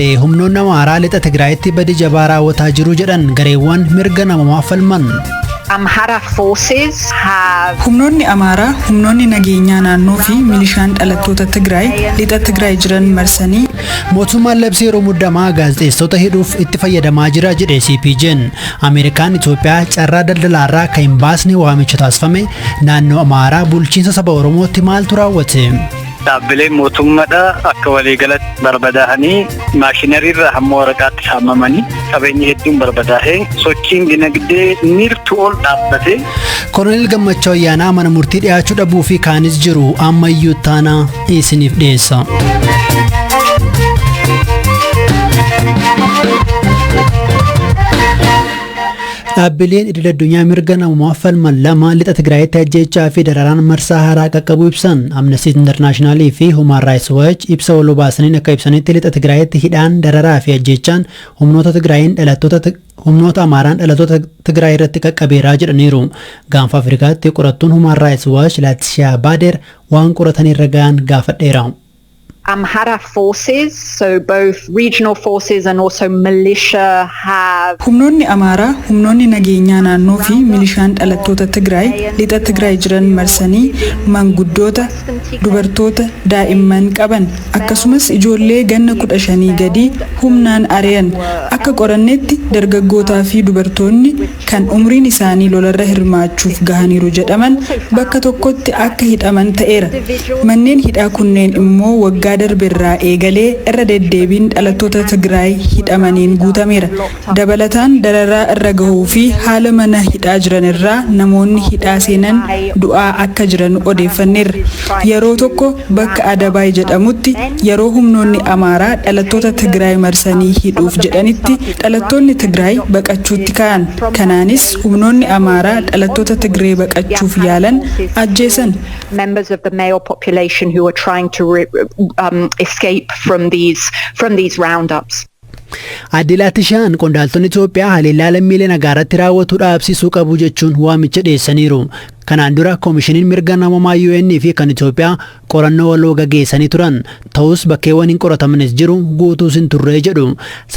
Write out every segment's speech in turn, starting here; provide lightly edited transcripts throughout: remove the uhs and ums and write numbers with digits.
humnoonni amaaraa lixa Tigraayitti badii jabaa raawwataa jiru jedhan gareewwan mirga namoomaa falman. Amhara forces have humnoonni amaaraa humnoonni nageenyaa naannoo fi milishaan dhalattoota Tigraay lixa Tigraay jiran marsanii mootummaan labsii yeroo muddamaa gaazexeessota hidhuuf itti fayyadamaa jira jedhe CPJ'n. Ameerikaan Itoophiyaa carraa daldalaarraa kan hin baasne waamicha taasifame naannoo amaaraa bulchiinsa saba Oromootti maaltu raawwate? Dhaabbileen mootummaadha akka waliigalatti barbadaa'anii maashinariirra hamma waraqaatti saamamanii qabeenya hedduun barbadaa'ee sochiin dinagdee niirtu ol dhaabbate. Koloneel Gammachuu Ayyaanaa mana murtii dhiyaachuu dhabuu fi kaanis jiru ammayyuu taana isiniif dhiyeessa. Dhaabbileen idil addunyaa mirga namoomaa falman lama lixa Tigraayitti ajjeechaa fi dararaan marsaa haaraa qaqqabuu ibsan. Amnesty International fi Human Rights Watch ibsa waloo baasaniin akka ibsanitti lixa Tigraayitti hidhaan dararaa fi ajjeechaan humnoota amaaraan dhalattoota Tigraay irratti qaqqabeeraa jedhaniiru. Gaanfa Afrikaatti qorattuun Human Rights Watch Laatishaa Baader waan qoratanii irra ga'an gaafadheera. Amhara forces, so both regional forces and also militia have humnoonni amaaraa humnoonni nageenyaa naannoo fi milishaan dhalattoota Tigraay lixa Tigraay jiran marsanii manguddoota dubartoota daa'imman qaban akkasumas ijoollee ganna 15 gadi humnaan ari'an. Akka qoranneetti dargaggootaa fi dubartoonni kan umriin isaanii lolarra hirmaachuuf gahaniiru jedhaman bakka tokkotti akka hidhaman ta'eera. Manneen hidhaa kunneen immoo waggaa darberraa eegalee irra deddeebiin dhalattoota Tigraay hidhamaniin guutameera. Dabalataan dararaa irra gahuu fi haala mana hidhaa jiran irraa namoonni hidhaa seenan du'aa akka jiran odeeffanneerra. Yeroo tokko bakka Adabaay jedhamutti yeroo humnoonni amaaraa dhalattoota Tigraay marsanii hidhuuf jedhanitti dhalattoonni Tigraay baqachuutti ka'an. Kanaanis humnoonni amaaraa dhalattoota Tigraay baqachuuf yaalan ajjeesan. Members of the male population who are trying to escape from these roundups. Adilaatishaan qondaaltonni Itoophiyaa haleellaa lammiilee nagaaratti raawwatu dhaabsisuu qabu jechuun waamicha dhiyeessaniiru. Kanaan dura koomishiniin mirga namoomaa UN fi kan Itoophiyaa qorannoo waloo gaggeessanii turan. Ta'us bakkeewwan hin qoratamanis jiru guutuus hin turre jedhu.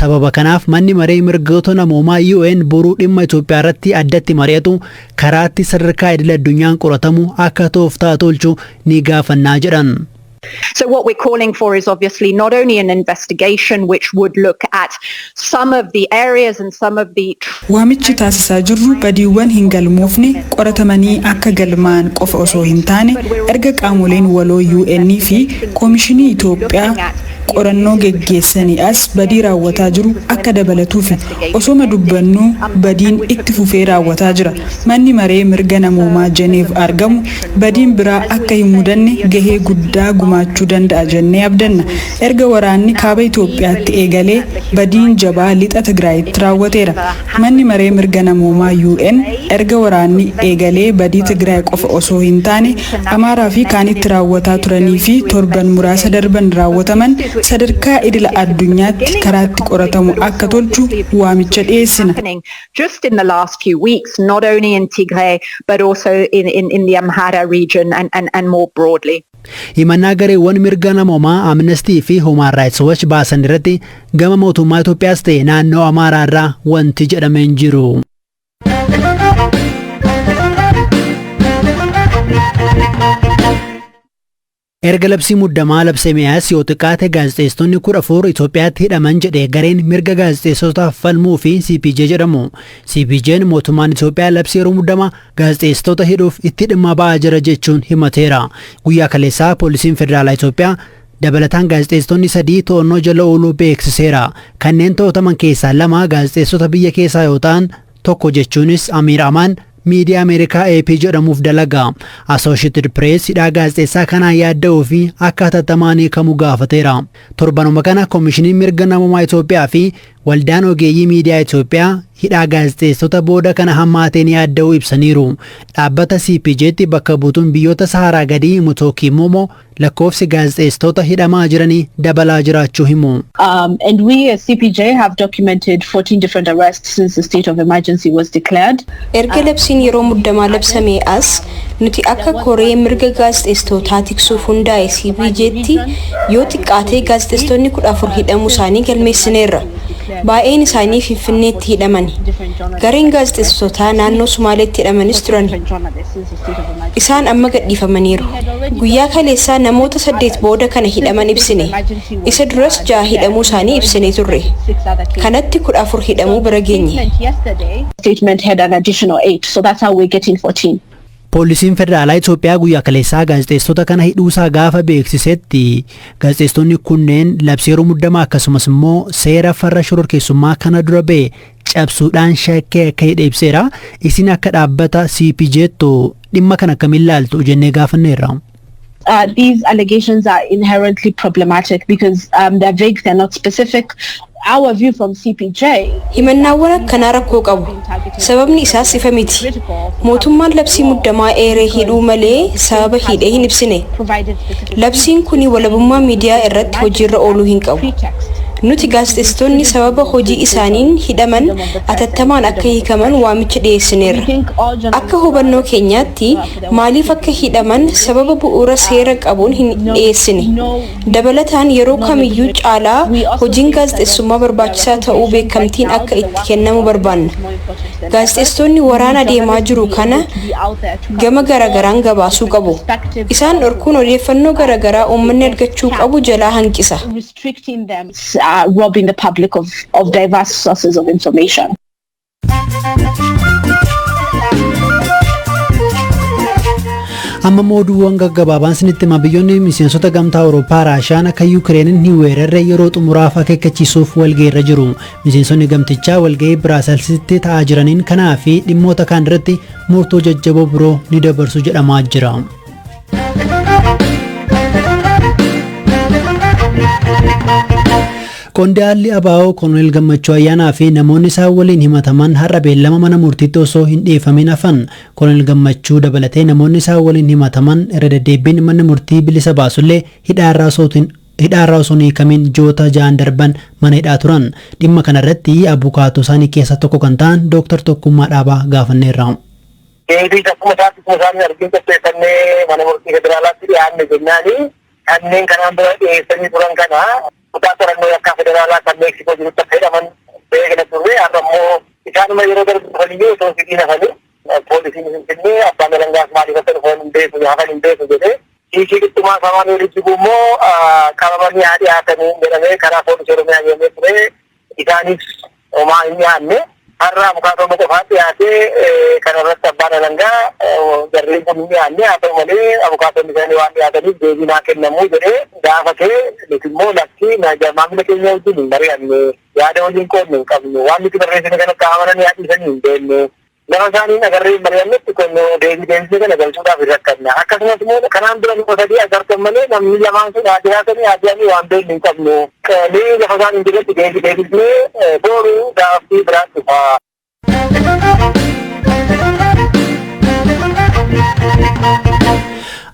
Sababa kanaaf manni maree mirgoota namoomaa UN boruu dhimma Itoophiyaa irratti addatti mari'atu karaatti sadarkaa idil addunyaan qoratamu akka tooftaa tolchu ni gaafannaa jedhan. So what we're calling for is obviously not only an investigation which would look at some of the areas and some of the waamichi taasisaa jirru badiiwwan hin galmoofne qoratamanii akka galmaan qofa osoo hin taane erga qaamoleen waloo UN fi koomishinii Itoophiyaa qorannoo geggeessanii as badii raawwataa jiru akka dabalatuuf osoma dubbannu badiin itti fufee raawwataa jira. Manni maree mirga namoomaa Jeneef argamu badiin biraa akka hin mudanne gahee guddaa gumaachuu danda'a jennee abdanna. Erga waraanni kaaba Itoophiyaatti eegalee badiin jabaa lixa Tigraayitti raawwateera. Manni maree mirga namoomaa UN erga waraanni eegalee badii Tigraay qofa osoo hin taane Amaaraa fi kaanitti raawwataa turanii fi torban muraasa darban raawwataman sadarkaa idila addunyaatti karaatti qoratamu akka tolchu waamicha dhiyeessina. Just in the last few weeks, not only in Tigray but also in the Amhara region and more broadly. Himannaa gareewwan mirga namoomaa Amnesty fi Human Rights Watch baasan irratti gama mootummaa Itoophiyaas ta'e naannoo Amaaraa irraa wanti jedhamee hin jiru. Erga labsii muddamaa labsamees yoo xiqqaate gaazexeessonni 14 Itoophiyaatti hidhaman jedhe gareen mirga gaazexeessotaaf falmuu fi CPJ jedhamu. CPJ'n mootummaan Itoophiyaa labsii yeroo muddamaa gaazexeessota hidhuuf itti dhimma ba'aa jira jechuun himateera. Guyyaa kaleessaa poolisiin federaalaa Itoophiyaa dabalataan gaazexeessonni 3 to'annoo jala ooluu beeksiseera. Kanneen to'ataman keessaa 2 gaazexeessota biyya keessaa yoo ta'an tokko jechuunis Amiir Amaan miidiyaa Ameerikaa AP jedhamuuf dalaga. Associated Press hidhaa gaazexeessaa kanaan yaadda'uu fi akka hatattamaan hiikamu gaafateera. Torbanuma kana koomishiniin mirga namoomaa Itoophiyaa fi waldaan ogeeyyii miidiyaa Itoophiyaa hidhaa gaazexeessota booda kana hammaateen yaadda'uu ibsaniiru. Dhaabbata CPJ'tti bakka buutuun biyyoota Saharaa gadii Mutooki Momo lakkoofsi gaazexeessitoota hidhamaa jiranii dabalaa jiraachuu himu. And we as CPJ have documented 14 different arrests since the state of emergency was declared. Erga labsiin yeroo muddamaa labsamee as nuti akka koree mirga gaazexeessitootaa tiksuuf hundaa'e CPJtti yoo xiqqaatee gaazexeessitoonni 14 hidhamuu isaanii galmeessineerra. Baay'een isaanii Finfinneetti hidhamani. Gareen gaazexeessitootaa naannoo Sumaaleetti hidhamanis turan. Isaan amma gadhiifamaniiru. Guyyaa kaleessaa namoota 8 booda kana hidhaman ibsine. Isa duras 6 hidhamuu isaanii ibsine turre. Kanatti 14 hidhamuu bira geenye. Statement had an additional 8, so that's how we're getting 14. Poolisiin federaalaa Itoophiyaa guyyaa kaleessaa gaazexeessitoota kana hidhuusaa gaafa beeksisetti gaazexeessitoonni kunneen labsii yeroo muddamaa akkasumas immoo seera farra shororkeessummaa kana dura ba'e cabsuudhaan shakkii akka hidhe ibseera. Isin akka dhaabbata CPJttu dhimma kana akkamiin ilaaltu jennee gaafanneerra. These allegations are inherently problematic because they're vague, they're not specific. Our view from CPJ himannaawwan akkanaa rakkoo qabu. Sababni isaas ifa miti. Mootummaan labsii muddamaa eeree hidhuu malee sababa hidhee hin ibsine. Labsiin kuni walabummaa miidiyaa irratti hojiirra ooluu hin qabu. Nuti gaazexeessitoonni sababa hojii isaaniin hidhaman atattamaan akka hiikaman waamicha dhiyeessineerra. Akka hubannoo keenyaatti maaliif akka hidhaman sababa bu'uura seera qabuun hin dhiyeessine. Dabalataan yeroo kamiyyuu caalaa hojiin gaazexeessummaa barbaachisaa ta'uu beekamtiin akka itti kennamu barbaanna. Gaazexeessitoonni waraana deemaa jiru kana gama garagaraan gabaasuu qabu. Isaan dhorkuun odeeffannoo garagaraa uummanni argachuu qabu jalaa hanqisa. Robbing the public of diverse sources of information. Amma oduuwwan gaggabaabaan sinitti hima. Biyyoonni miseensota gamtaa Awurooppaa Raashiyaan akka Yuukireenin hin weerarre yeroo xumuraaf akeekkachiisuuf walgahiirra jiru. Miseensonni gamtichaa walgahii Biraaselsitti ta'aa jiraniin kanaa fi dhimmoota kaan irratti murtoo jajjaboo biroo ni dabarsu jedhamaa jira. Qondaalli Abaa'oo Koloneel Gammachuu Ayyaanaa fi namoonni isaan waliin himataman har'a beellama mana murtiitti osoo hin dhiyeeffamin hafan. Koloneel Gammachuu dabalatee namoonni isaan waliin himataman irra deddeebiin mana murtii bilisa baasullee hidhaarraa osoo hin hiikamin ji'oota 6 darban mana hidhaa turan. Dhimma kanarratti abukaatoo isaanii keessaa tokko kan ta'an Dr. Tokkummaa Dhaabaa gaafanneerra. Deebii akkuma isaanii arginu qopheeffannee mana murtii federaalaatti dhiyaanne jennaani kanneen kanaan dura dhiyeessanii turan kana kutaa qorannoo yakkaa federaalaa kan Meeksikoo jirutti akka hidhaman beekna turre. Har'a immoo isaanuma yeroo darbaniyyuu osoo sibiila hafanii poolisiin Finfinnee abbaan alangaas maaliif akka dhufoon hin beeku hafan hin beeku jedhee hiikii dhittumaa samaan walitti immoo qabamanii haa dhiyaatanii jedhamee karaa poolisii Oromiyaa deemee ture. Isaanis homaa hin dhiyaanne. Har'a abukaatoo qofaa dhiyaatee kanarratti abbaan alangaa jarreen kun hin dhiyaanne haa ta'u malee abukaatoonni isaanii waan dhiyaataniif deebii naa kennamuu jedhee gaafatee nuti immoo lakkii maamila keenya wajjin hin mari'anne yaada waliin qoodne hin qabne waan nuti barreessine kan akka amananii haadhiisanii hin beekne lafa isaanii agarree hin mari'annetti kun deebisee kana galchuudhaaf hin rakkanna. Akkasumas immoo kanaan dura nuti sadii agartan malee namni lamaan sun haa dhiyaatanii waan beekne hin qabnu. Mee lafa isaanii jiretti deebisnee booruu gaaffii biraatti faa.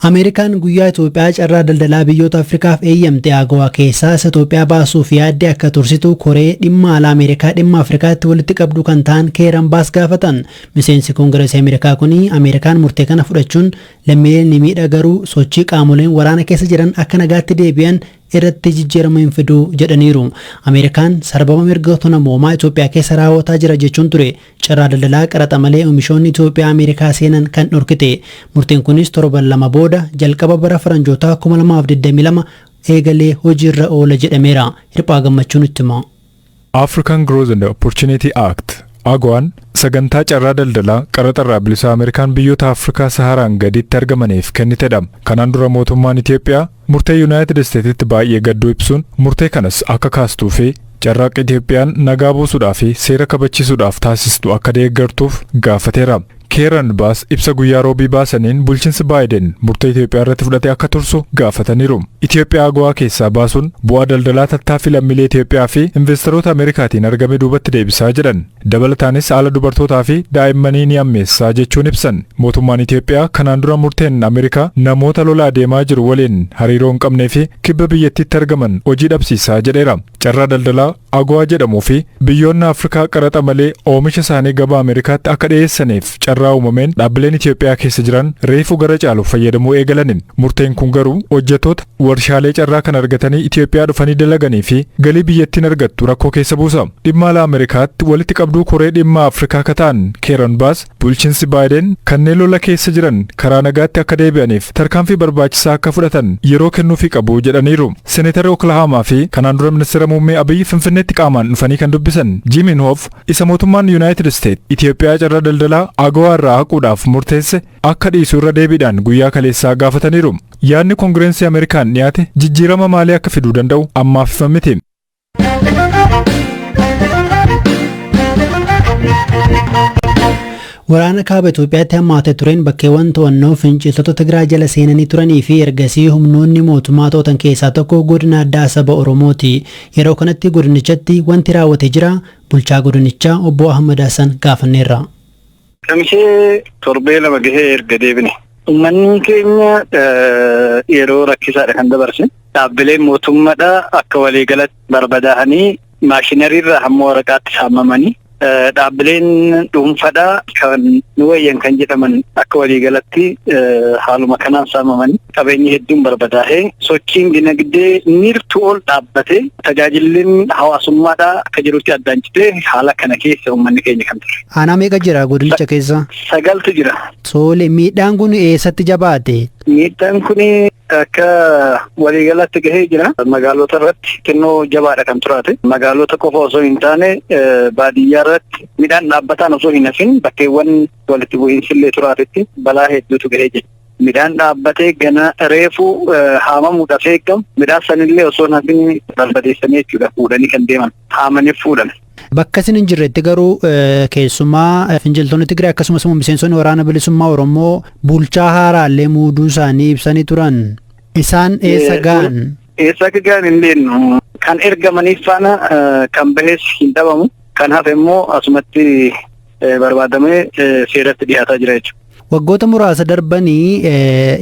Ameerikaan guyyaa Itoophiyaa carraa daldalaa biyyoota Afrikaaf eeyyamte AGOA keessaa Itoophiyaa baasuuf yaadde akka tursitu koree dhimma alaa Ameerikaa dhimma Afrikaatti walitti qabdu kan ta'an Keeran Baas gaafatan. Miseensi Koongireesii Ameerikaa kuni Ameerikaan murtee kana fudhachuun lammiileen ni miidha garuu sochii qaamoleen waraana keessa jiran akka nagaatti deebi'an irratti jijjiirama hin fidu jedhaniiru. Ameerikaan sarbama mirgoota namoomaa Itoophiyaa keessa raawwataa jira jechuun ture. Carraa daldalaa qaraxa malee oomishoonni Itoophiyaa Ameerikaa seenan kan dhorkite. Murtiin kunis torban 2 booda jalqaba bara faranjoota 2022 eegalee hojiirra oola jedhameera. Hirphaa Gammachuun itti hima. African Growth and Opportunity Act AGOA'n sagantaa carraa daldalaa qaraxarraa bilisa Ameerikaan biyyoota Afrikaa Saharaan gaditti argamaniif kennitedha. Kanaan dura mootummaan Itoophiyaa murtee United Statesitti baay'ee gadduu ibsuun murtee kanas akka kaastuu fi carraaqqii Itoophiyaan nagaa buusuudhaaf fi seera kabachiisuudhaaf taasistu akka deeggartuuf gaafateera. Keeran Baas ibsa guyyaa roobii baasaniin bulchiinsi Baayiden murtee Itoophiyaa irratti fudhatee akka tursu gaafataniiru. Itoophiyaa AGOA keessaa baasuun bu'aa daldalaa tattaaffii lammiilee Itoophiyaa fi investoroota Ameerikaatiin argame duubatti deebisaa jedhan. Dabalataanis haala dubartootaa fi daa'immanii ni ammeessaa jechuun ibsan. Mootummaan Itoophiyaa kanaan dura murteen Ameerikaa namoota lolaa deemaa jiru waliin hariiroo hin qabnee fi kibba biyyattiitti argaman hojii dhabsiisaa jedheera. Carraa daldalaa AGOA jedhamuu fi biyyoonni Afrikaa qaraxa malee oomisha isaanii gabaa Ameerikaatti akka dhiyeessaniif carraa uumameen dhaabbileen Itoophiyaa keessa jiran reefu gara caaluuf fayyadamuu eegalanin. Murteen kun garuu hojjettoota warshaalee carraa kan argatanii Itoophiyaa dhufanii dalaganii fi galii biyyattiin argattu rakkoo keessa buusa. Dhimma alaa Ameerikaatti walitti qabduu koree dhimma Afrikaa kataan Keeran Baas bulchiinsi Baayiden kanneen lola keessa jiran karaa nagaatti akka deebi'aniif tarkaanfii barbaachisaa akka fudhatan yeroo kennuufii qabu jedhaniiru. Seneetarri Oklahoomaa fi kanaan dura ministeera muummee Abiyyi Finfinneetti qaamaan dhufanii kan dubbisan Jim Inhofe isa mootummaan United States Itoophiyaa carraa daldalaa AGOA irraa haquudhaaf murteesse akka dhiisu irra deebiidhaan guyyaa kaleessaa gaafataniiru. Yaadni Koongireensii Ameerikaan dhiyaate jijjiirama maalii akka fiduu danda'u ammaaf ifa miti. Waraana kaaba Itoophiyaatti hammaatee tureen bakkeewwan to'annoo finciltoota Tigraay jala seenanii turanii fi ergasii humnoonni mootummaa to'atan keessaa tokko godina addaa saba Oromooti. Yeroo kanatti godinichatti wanti raawwatee jira. Bulchaa godinichaa obbo Ahmad Hassan gaafanneerra. Kamishee torbee lama gahee erga deebine. Uummanni keenya yeroo rakkisaadha kan dabarsin. Dhaabbileen mootummaadha akka waliigalatti barbadaa'anii maashinariirraa hamma waraqaatti saamamanii. Dhaabbileen dhuunfaadha kan nu wayyan kan jedhaman akka waliigalatti haaluma kanaan saamamanii qabeenyi hedduun barbadaa'ee sochiin dinagdee niirtuu ol dhaabbatee tajaajilli hawaasummaadha akka jirutti addaan citee haala kana keessa uummanni keenya kan ture. Aanaa meeqa jira godinicha keessa? 9tu jira. Soole miidhaan kun eessatti jabaate? Miidhaan kun akka waliigalatti gahee jira. Magaalota irratti xinnoo jabaadha kan turaate. Magaalota qofa osoo hin taane baadiyyaa irratti midhaan dhaabbataan osoo hin hafin bakkeewwan walitti bu'iinsillee turaatetti balaa hedduutu gahee jira. Midhaan dhaabbatee gana reefu haamamuudhaaf eegamu midhaan sanillee osoo hin hafin barbadeessanii jechuudha fuudhanii kan deeman haamaniif fuudhan. Bakka isin hin jirretti garuu keessumaa finciltoonni Tigraay akkasumas miseensonni waraana bilisummaa Oromoo bulchaa haaraallee muuduu isaanii ibsanii turan. Isaan eessa ga'an? Eessa akka ga'an hin beeknu. Kan ergamaniif faana kan bahees hin dhabamu. Kan hafe immoo asumatti barbaadamee seeratti dhiyaataa jira jechuudha. Waggoota muraasa darbanii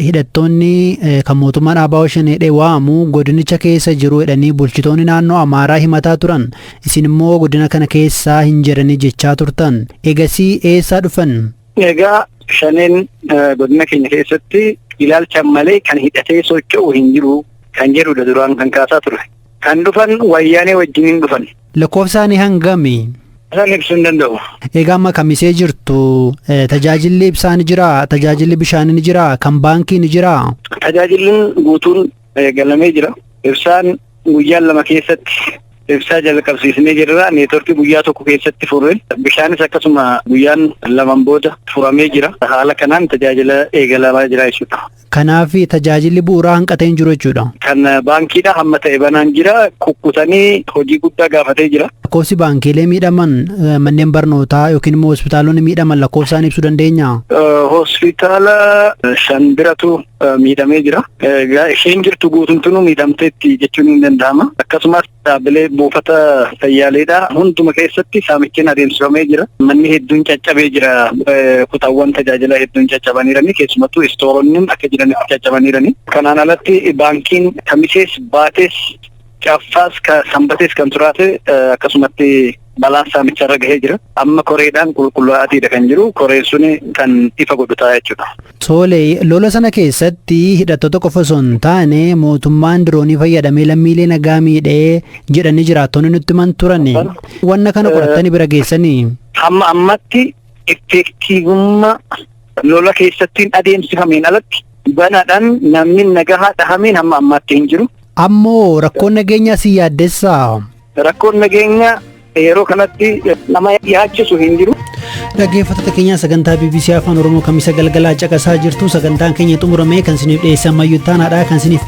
hidhattoonni kan mootummaan ABO shanee waamu godinicha keessa jiru jedhanii bulchitoonni naannoo Amaaraa himataa turan. Isin immoo godina kana keessaa hin jiranii jechaa turtan. Egasii eessaa dhufan? Egaa shaneen godina keenya keessatti ilaalchan malee kan hidhatee socho'u hin jiru kan jedhudha duraan kan kaasaa ture. Kan dhufan wayyaanee wajjiniin dhufan. Lakkoofsaanii hangami? Isaan ibsuu hin danda'u. Egaa amma kamisee jirtu tajaajilli ibsaa ni jira, tajaajilli bishaanii ni jira, kan baankii ni jira. Tajaajilli guutuun galamee jira. Ibsaan guyyaan lama keessatti ibsaa jalqabsiisnee jirra. Neetworkii guyyaa tokko keessatti furre. Bishaanis akkasuma guyyaan lamaan booda furamee jira. Haala kanaan tajaajila eegalamaa jira jechuudha. Kanaaf tajaajilli bu'uuraa hanqatee hin jiru jechuudha. Kan baankiidha hamma ta'e banaan jira. Kukkutanii hojii guddaa gaafatee jira. Lakkoofsi baankiilee miidhaman manneen barnootaa yookiin immoo hospitaalonni miidhaman lakkoofsaan ibsuu dandeenya? Hospitaala 5 biratu miidhamee jira. Isheen jirtu guutumtuu miidhamteetti jechuun hin danda'ama. Akkasumas dhaabbilee buufata fayyaaleedha. Hunduma keessatti saamichiin adeemsifamee jira. Manni hedduun caccabee jira. Kutaawwan tajaajila hedduun caccabaniirani. Keessumattuu istooronni akka jiranitti caccabaniirani. Kanaan alatti baankiin kamisees baatees caffaas sanbatees kan turaate akkasumatti balaan saamicharra gahee jira. Amma koreedhaan qulqullaa'aatiidha kan jiru. Koreen suni kan ifa godhutaa jechuudha. Soole lola sana keessatti hidhattoota qofa osoo hin taane mootummaan diroonii fayyadamee lammiilee nagaa miidhee jedhanii jiraattonni nutti himan turani. Wanna kana qorattanii bira geessanii? Hamma ammatti effektiivummaa lola keessatti adeemsifameen alatti banaadhaan namni nagaa dhahameen hamma ammaatti hin jiru. Ammoo rakkoon nageenyaa si yaaddessaa? Rakkoon nageenyaa yeroo kanatti nama yaachisu hin jiru. Dhaggeeffattoota keenya sagantaa BBC Afaan Oromoo kamisa galgalaa caqasaa jirtu. Sagantaan keenya xumuramee kan isiniif dhiyeesse ammayyuu taanaadha kan isiniif